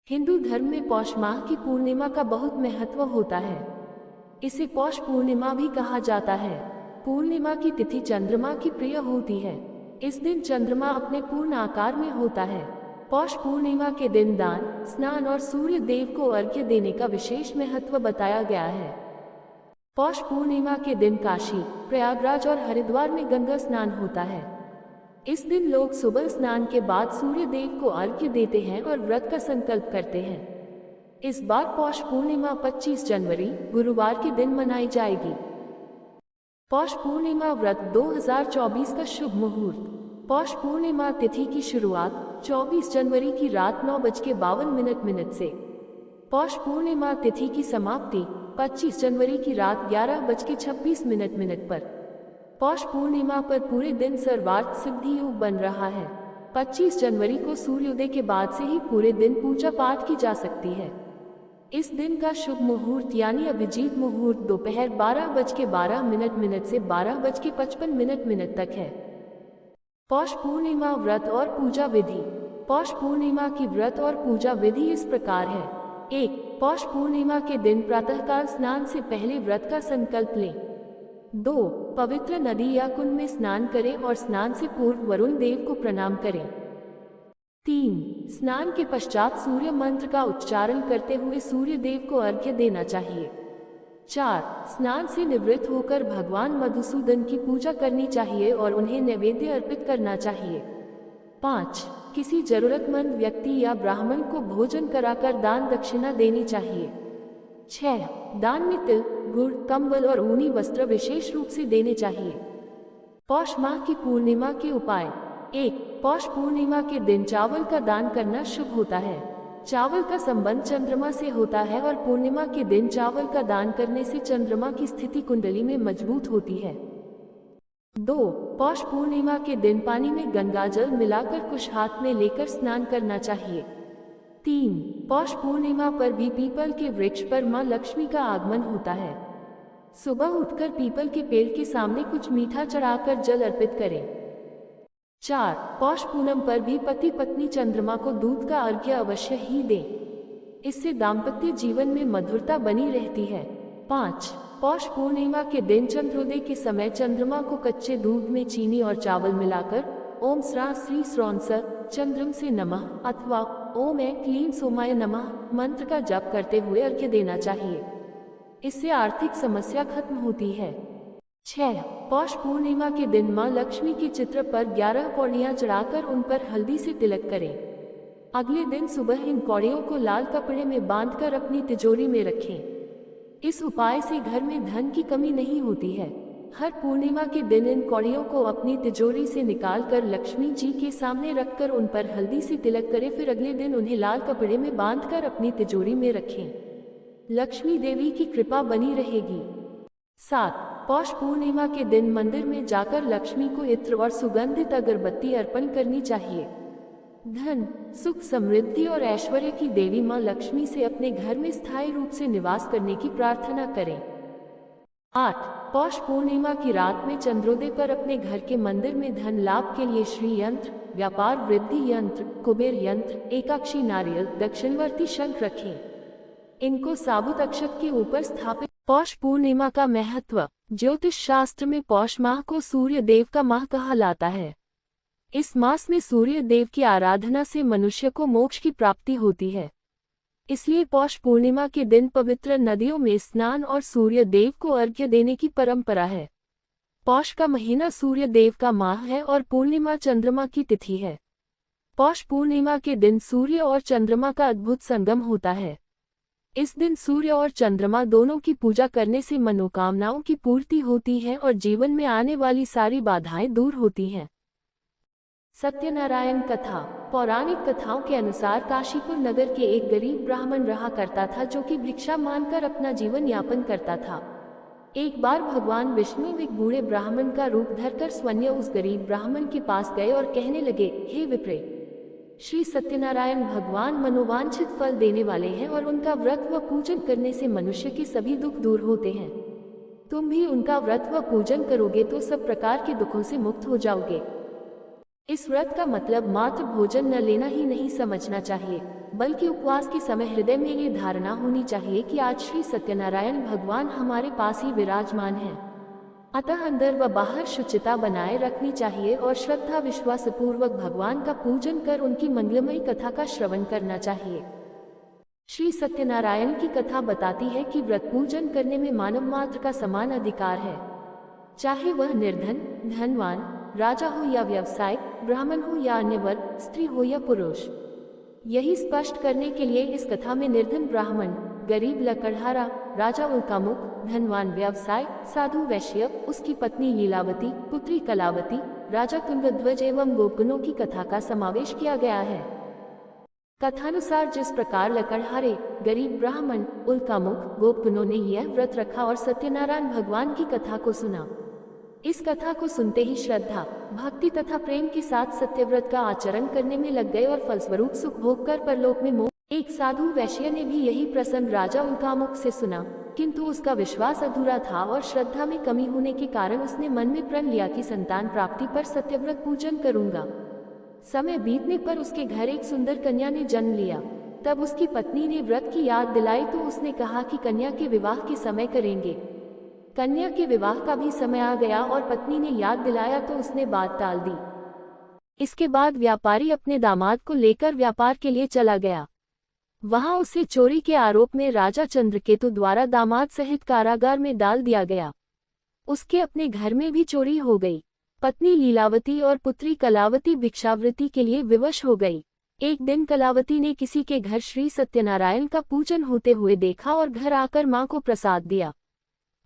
हिंदू धर्म में पौष माह की पूर्णिमा का बहुत महत्व होता है। इसे पौष पूर्णिमा भी कहा जाता है। पूर्णिमा की तिथि चंद्रमा की प्रिय होती है। इस दिन चंद्रमा अपने पूर्ण आकार में होता है। पौष पूर्णिमा के दिन दान, स्नान और सूर्य देव को अर्घ्य देने का विशेष महत्व बताया गया है। पौष पूर्णिमा के दिन काशी, प्रयागराज और हरिद्वार में गंगा स्नान होता है। इस दिन लोग सुबह स्नान के बाद सूर्य देव को अर्घ्य देते हैं और व्रत का संकल्प करते हैं। इस बार पौष पूर्णिमा 25 जनवरी गुरुवार के दिन मनाई जाएगी। पौष पूर्णिमा व्रत 2024 का शुभ मुहूर्त। पौष पूर्णिमा तिथि की शुरुआत 24 जनवरी की रात 9:52 से। पौष पूर्णिमा तिथि की समाप्ति 25 जनवरी की रात 11:26 पर। पौष पूर्णिमा पर पूरे दिन सर्वार्थ सिद्धि योग बन रहा है। 25 जनवरी को सूर्योदय के बाद से ही पूरे दिन पूजा पाठ की जा सकती है। इस दिन का शुभ मुहूर्त यानी अभिजीत मुहूर्त दोपहर 12:12 से 12:55 तक है। पौष पूर्णिमा व्रत और पूजा विधि। पौष पूर्णिमा की व्रत और पूजा विधि इस प्रकार है। 1. पौष पूर्णिमा के दिन प्रातःकाल स्नान से पहले व्रत का संकल्प लें। 2. पवित्र नदी या कुंड में स्नान करें और स्नान से पूर्व वरुण देव को प्रणाम करें। 3. स्नान के पश्चात सूर्य मंत्र का उच्चारण करते हुए सूर्य देव को अर्घ्य देना चाहिए। 4. स्नान से निवृत्त होकर भगवान मधुसूदन की पूजा करनी चाहिए और उन्हें नैवेद्य अर्पित करना चाहिए। 5. किसी जरूरतमंद व्यक्ति या ब्राह्मण को भोजन कराकर दान दक्षिणा देनी चाहिए। 6. दान में तिल, गुड़, कंबल और ऊनी वस्त्र विशेष रूप से देने चाहिए। पौष माह की पूर्णिमा के उपाय। 1. पौष पूर्णिमा के दिन चावल का दान करना शुभ होता है। चावल का संबंध चंद्रमा से होता है और पूर्णिमा के दिन चावल का दान करने से चंद्रमा की स्थिति कुंडली में मजबूत होती है। 2. पौष पूर्णिमा के दिन पानी में गंगाजल मिलाकर कुछ हाथ में लेकर स्नान करना चाहिए। 3. पौष पूर्णिमा पर भी पीपल के वृक्ष पर मां लक्ष्मी का आगमन होता है। सुबह उठकर पीपल के पेड़ के सामने कुछ मीठा चढ़ाकर जल अर्पित करें। 4. पौष पूनम पर भी पति पत्नी चंद्रमा को दूध का अर्घ्य अवश्य ही दें। इससे दाम्पत्य जीवन में मधुरता बनी रहती है। 5. पौष पूर्णिमा के दिन चंद्रोदय के समय चंद्रमा को कच्चे दूध में चीनी और चावल मिलाकर ओम स्रा श्री स्रौंस चंद्रम से नमः अथवा ओम ऐं क्लीं सोमाय नमः मंत्र का जप करते हुए अर्घ्य देना चाहिए। इससे आर्थिक समस्या खत्म होती है। 6. पौष पूर्णिमा के दिन मां लक्ष्मी के चित्र पर 11 कौड़ियां चढ़ाकर उन पर हल्दी से तिलक करें। अगले दिन सुबह इन कौड़ियों को लाल कपड़े में बांधकर अपनी तिजोरी में रखें। इस उपाय से घर में धन की कमी नहीं होती है। हर पूर्णिमा के दिन इन कौड़ियों को अपनी तिजोरी से निकालकर लक्ष्मी जी के सामने रखकर उन पर हल्दी से तिलक करें। फिर अगले दिन उन्हें लाल कपड़े में बांधकर अपनी तिजोरी में रखें। लक्ष्मी देवी की कृपा बनी रहेगी। 7. पौष पूर्णिमा के दिन मंदिर में जाकर लक्ष्मी को इत्र और सुगंधित अगरबत्ती अर्पण करनी चाहिए। धन, सुख, समृद्धि और ऐश्वर्य की देवी मां लक्ष्मी से अपने घर में स्थायी रूप से निवास करने की प्रार्थना करें। 8. पौष पूर्णिमा की रात में चंद्रोदय पर अपने घर के मंदिर में धन लाभ के लिए श्री यंत्र, व्यापार वृद्धि यंत्र, कुबेर यंत्र, एकाक्षी नारियल, दक्षिणवर्ती शंख रखें। इनको साबुत अक्षत के ऊपर स्थापित। पौष पूर्णिमा का महत्व। ज्योतिष शास्त्र में पौष माह को सूर्य देव का माह कहलाता है। इस मास में सूर्य देव की आराधना से मनुष्य को मोक्ष की प्राप्ति होती है। इसलिए पौष पूर्णिमा के दिन पवित्र नदियों में स्नान और सूर्य देव को अर्घ्य देने की परंपरा है। पौष का महीना सूर्य देव का माह है और पूर्णिमा चंद्रमा की तिथि है। पौष पूर्णिमा के दिन सूर्य और चंद्रमा का अद्भुत संगम होता है। इस दिन सूर्य और चंद्रमा दोनों की पूजा करने से मनोकामनाओं की पूर्ति होती है और जीवन में आने वाली सारी बाधाएं दूर होती हैं। सत्यनारायण कथा। पौराणिक कथाओं के अनुसार काशीपुर नगर के एक गरीब ब्राह्मण रहा करता था जो कि भिक्षा मांगकर अपना जीवन यापन करता था। एक बार भगवान विष्णु एक बूढ़े ब्राह्मण का रूप धरकर स्वयं उस गरीब ब्राह्मण के पास गए और कहने लगे, हे विप्रे, श्री सत्यनारायण भगवान मनोवांछित फल देने वाले हैं और उनका व्रत व पूजन करने से मनुष्य के सभी दुख दूर होते हैं। तुम भी उनका व्रत व पूजन करोगे तो सब प्रकार के दुखों से मुक्त हो जाओगे। इस व्रत का मतलब मात्र भोजन न लेना ही नहीं समझना चाहिए, बल्कि उपवास के समय हृदय में ये धारणा होनी चाहिए कि आज श्री सत्यनारायण भगवान हमारे पास ही विराजमान है। अतः अंदर व बाहर शुचिता बनाए रखनी चाहिए और श्रद्धा विश्वास पूर्वक भगवान का पूजन कर उनकी मंगलमयी कथा का श्रवण करना चाहिए। श्री सत्यनारायण की कथा बताती है कि व्रत पूजन करने में मानव मात्र का समान अधिकार है, चाहे वह निर्धन, धनवान, राजा हो या व्यवसायिक, ब्राह्मण हो या अन्य वर्ग, स्त्री हो या पुरुष। यही स्पष्ट करने के लिए इस कथा में निर्धन ब्राह्मण, गरीब लकड़हारा, राजा उल्कामुख, धनवान व्यवसाय, साधु वैश्य, उसकी पत्नी लीलावती, पुत्री कलावती, राजा तुंगध्वज एवं गोपगणों की कथा का समावेश किया गया है। कथानुसार जिस प्रकार लकड़हारे, गरीब ब्राह्मण, उल्कामुख, गोपगणों ने यह व्रत रखा और सत्यनारायण भगवान की कथा को सुना, इस कथा को सुनते ही श्रद्धा, भक्ति तथा प्रेम के साथ सत्यव्रत का आचरण करने में लग गए और फलस्वरूप सुख भोग कर परलोक में मोक्ष। एक साधु वैश्य ने भी यही प्रसंग राजा उल्कामुख से सुना, किंतु उसका विश्वास अधूरा था और श्रद्धा में कमी होने के कारण उसने मन में प्रण लिया कि संतान प्राप्ति पर सत्यव्रत पूजन करूंगा। समय बीतने पर उसके घर एक सुंदर कन्या ने जन्म लिया। तब उसकी पत्नी ने व्रत की याद दिलाई तो उसने कहा कि कन्या के विवाह के समय करेंगे। कन्या के विवाह का भी समय आ गया और पत्नी ने याद दिलाया तो उसने बात टाल दी। इसके बाद व्यापारी अपने दामाद को लेकर व्यापार के लिए चला गया। वहां उसे चोरी के आरोप में राजा चंद्रकेतु द्वारा दामाद सहित कारागार में डाल दिया गया। उसके अपने घर में भी चोरी हो गई। पत्नी लीलावती और पुत्री कलावती भिक्षावृत्ति के लिए विवश हो गई। एक दिन कलावती ने किसी के घर श्री सत्यनारायण का पूजन होते हुए देखा और घर आकर मां को प्रसाद दिया।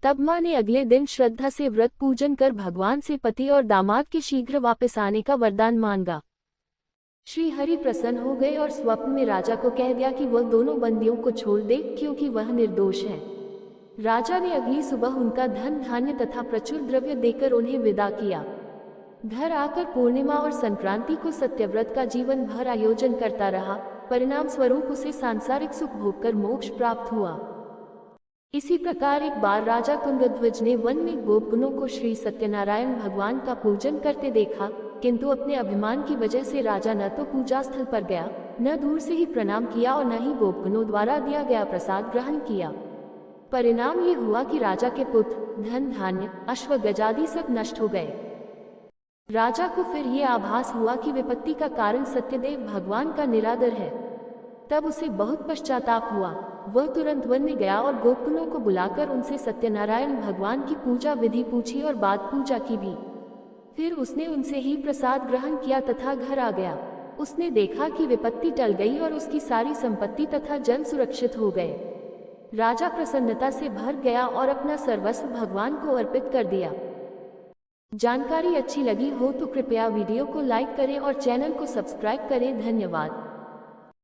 तब मां ने अगले दिन श्रद्धा से व्रत पूजन कर भगवान से पति और दामाद के शीघ्र वापस आने का वरदान मांगा। श्री हरि प्रसन्न हो गए और स्वप्न में राजा को कह दिया कि वह दोनों बंदियों को छोड़ दे क्योंकि वह निर्दोष है। राजा ने अगली सुबह उनका धन धान्य तथा प्रचुर द्रव्य देकर उन्हें विदा किया। घर आकर पूर्णिमा और संक्रांति को सत्यव्रत का जीवन भर आयोजन करता रहा। परिणाम स्वरूप उसे सांसारिक सुख भोग कर मोक्ष प्राप्त हुआ। इसी प्रकार एक बार राजा तुंगध्वज ने वन में गोपगणों को श्री सत्यनारायण भगवान का पूजन करते देखा, किंतु अपने अभिमान की वजह से राजा न तो पूजा स्थल पर गया, न दूर से ही प्रणाम किया और न ही गोपगणों द्वारा दिया गया प्रसाद ग्रहण किया। परिणाम ये हुआ कि राजा के पुत्र, धन धान्य, अश्व गजादि सब नष्ट हो गए। राजा को फिर ये आभास हुआ कि विपत्ति का कारण सत्यदेव भगवान का निरादर है। तब उसे बहुत पश्चाताप हुआ। वह तुरंत वन में गया और गोपगणों को बुलाकर उनसे सत्यनारायण भगवान की पूजा विधि पूछी और बाद पूजा की भी। फिर उसने उनसे ही प्रसाद ग्रहण किया तथा घर आ गया। उसने देखा कि विपत्ति टल गई और उसकी सारी संपत्ति तथा जन सुरक्षित हो गए। राजा प्रसन्नता से भर गया और अपना सर्वस्व भगवान को अर्पित कर दिया। जानकारी अच्छी लगी हो तो कृपया वीडियो को लाइक करें और चैनल को सब्सक्राइब करें। धन्यवाद।